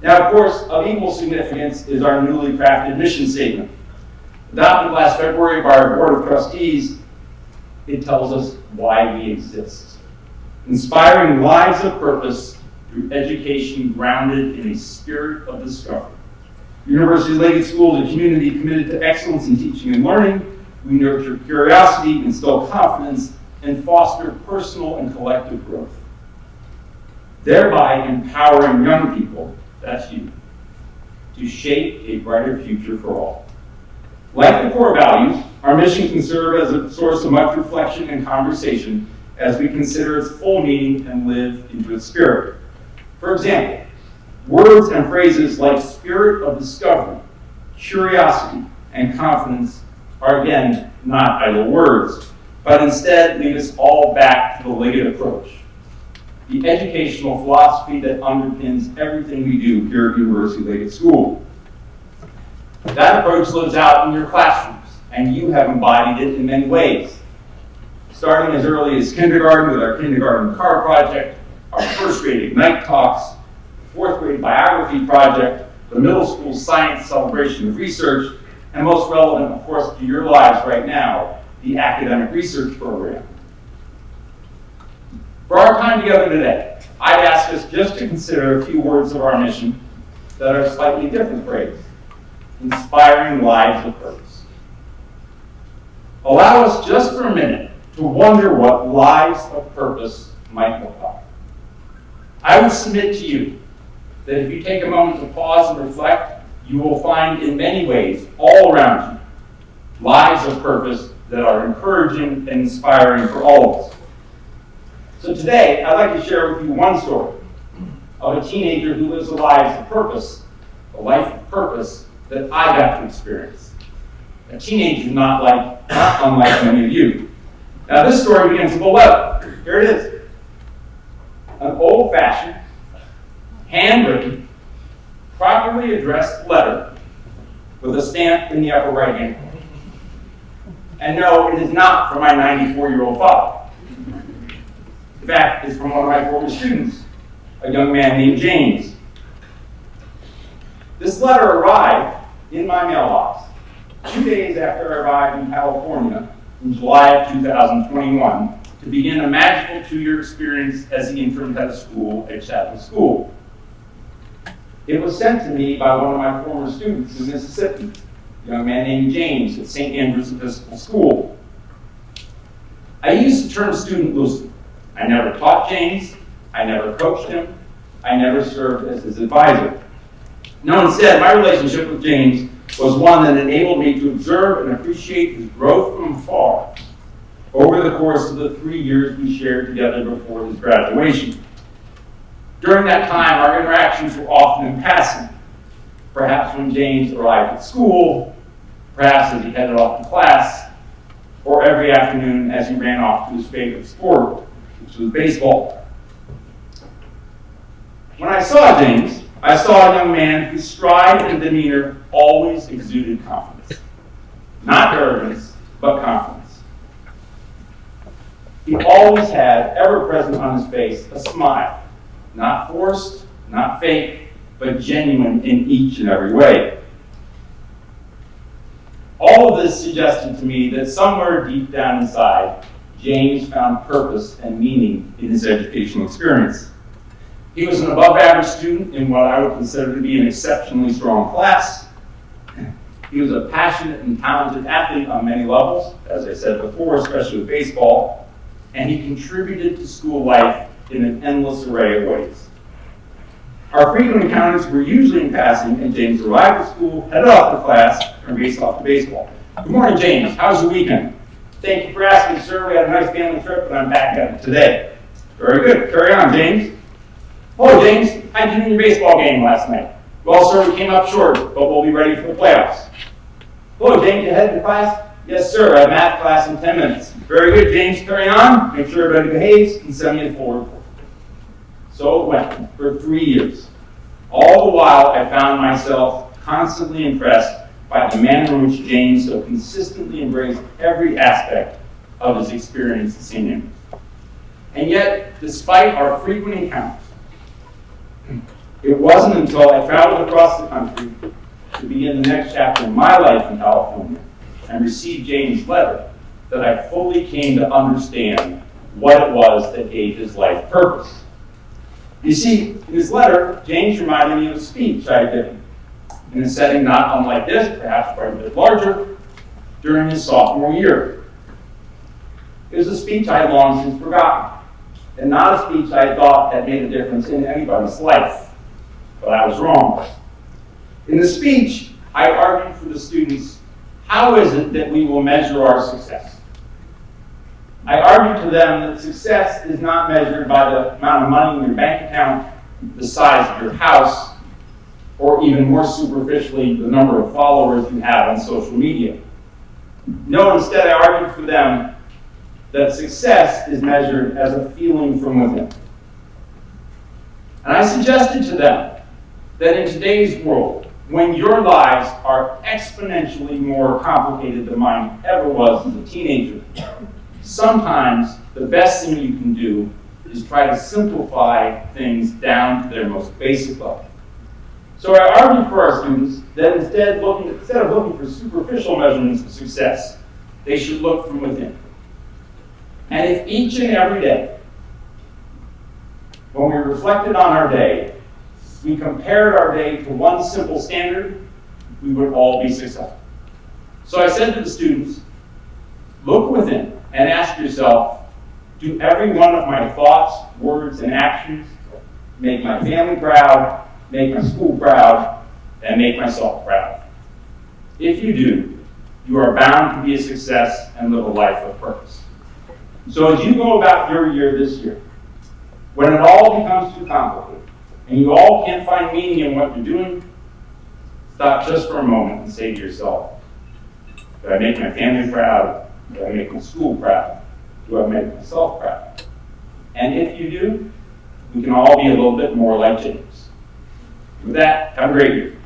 Now, of course, of equal significance is our newly crafted mission statement. Adopted last February by our Board of Trustees, it tells us why we exist. Inspiring lives of purpose through education grounded in a spirit of discovery. University Liggett School is a community committed to excellence in teaching and learning. We nurture curiosity, instill confidence, and foster personal and collective growth, thereby empowering young people, that's you, to shape a brighter future for all. Like the core values, our mission can serve as a source of much reflection and conversation as we consider its full meaning and live into its spirit. For example, words and phrases like spirit of discovery, curiosity, and confidence are again not idle words, but instead lead us all back to the Liggett Approach, the educational philosophy that underpins everything we do here at University Liggett School. That approach lives out in your classrooms, and you have embodied it in many ways. Starting as early as kindergarten with our kindergarten card project, our first grade Ignite talks, the fourth grade biography project, the middle school science celebration of research, and most relevant, of course, to your lives right now, the academic research program. For our time together today, I'd ask us just to consider a few words of our mission that are slightly different phrases. Inspiring lives of purpose. Allow us just for a minute to wonder what lives of purpose might look like. I would submit to you that if you take a moment to pause and reflect, you will find in many ways all around you lives of purpose that are encouraging and inspiring for all of us. So today, I'd like to share with you one story of a teenager who lives a life of purpose, a life of purpose that I got to experience. A teenager not unlike many of you. Now this story begins with a letter. Here it is. An old-fashioned, handwritten, properly addressed letter with a stamp in the upper right-hand corner. And no, it is not from my 94-year-old father. In fact, it's from one of my former students, a young man named James. This letter arrived in my mailbox 2 days after I arrived in California in July of 2021 to begin a magical 2-year experience as the interim head of school at Chapel School. It was sent to me by one of my former students in Mississippi, a young man named James at St. Andrew's Episcopal School. I use the term student loosely. I never taught James, I never coached him, I never served as his advisor. No, instead, my relationship with James was one that enabled me to observe and appreciate his growth from afar over the course of the 3 years we shared together before his graduation. During that time, our interactions were often in passing, perhaps when James arrived at school, perhaps as he headed off to class, or every afternoon as he ran off to his favorite sport, which was baseball. When I saw James, I saw a young man whose stride and demeanor always exuded confidence. Not arrogance, but confidence. He always had, ever present on his face, a smile. Not forced, not fake, but genuine in each and every way. All of this suggested to me that somewhere deep down inside, James found purpose and meaning in his educational experience. He was an above-average student in what I would consider to be an exceptionally strong class. He was a passionate and talented athlete on many levels, as I said before, especially with baseball, and he contributed to school life in an endless array of ways. Our frequent encounters were usually in passing, and James arrived at school, headed off to class, and raced off to baseball. Good morning, James. How was your weekend? Thank you for asking, sir. We had a nice family trip, and I'm back at it today. Very good. Carry on, James. Hello, James. How'd you do in your baseball game last night? Well, sir, we came up short, but we'll be ready for the playoffs. Hello, James. You headed to class? Yes, sir. I have math class in 10 minutes. Very good, James. Carry on. Make sure everybody behaves and send me a full report. So it went for 3 years. All the while, I found myself constantly impressed by the manner in which James so consistently embraced every aspect of his experience at St. Andrews. And yet, despite our frequent encounters, It wasn't until I traveled across the country to begin the next chapter of my life in California and received James' letter that I fully came to understand what it was that gave his life purpose. You see, in his letter, James reminded me of a speech I had given in a setting not unlike this, perhaps quite a bit larger, during his sophomore year. It was a speech I had long since forgotten, and not a speech I had thought had made a difference in anybody's life. But I was wrong. In the speech, I argued for the students, how is it that we will measure our success? I argued to them that success is not measured by the amount of money in your bank account, the size of your house, or even more superficially, the number of followers you have on social media. No, instead I argued for them that success is measured as a feeling from within. And I suggested to them that in today's world, when your lives are exponentially more complicated than mine ever was as a teenager, sometimes the best thing you can do is try to simplify things down to their most basic level. So I argued for our students that instead of looking for superficial measurements of success, they should look from within. And if each and every day, when we reflected on our day, we compared our day to one simple standard, we would all be successful. So I said to the students, look within and ask yourself, do every one of my thoughts, words, and actions make my family proud, make my school proud, and make myself proud? If you do, you are bound to be a success and live a life of purpose. So as you go about your year this year, when it all becomes too complicated, and you all can't find meaning in what you're doing, stop just for a moment and say to yourself, do I make my family proud? Do I make my school proud? Do I make myself proud? And if you do, we can all be a little bit more like James. With that, have a great year.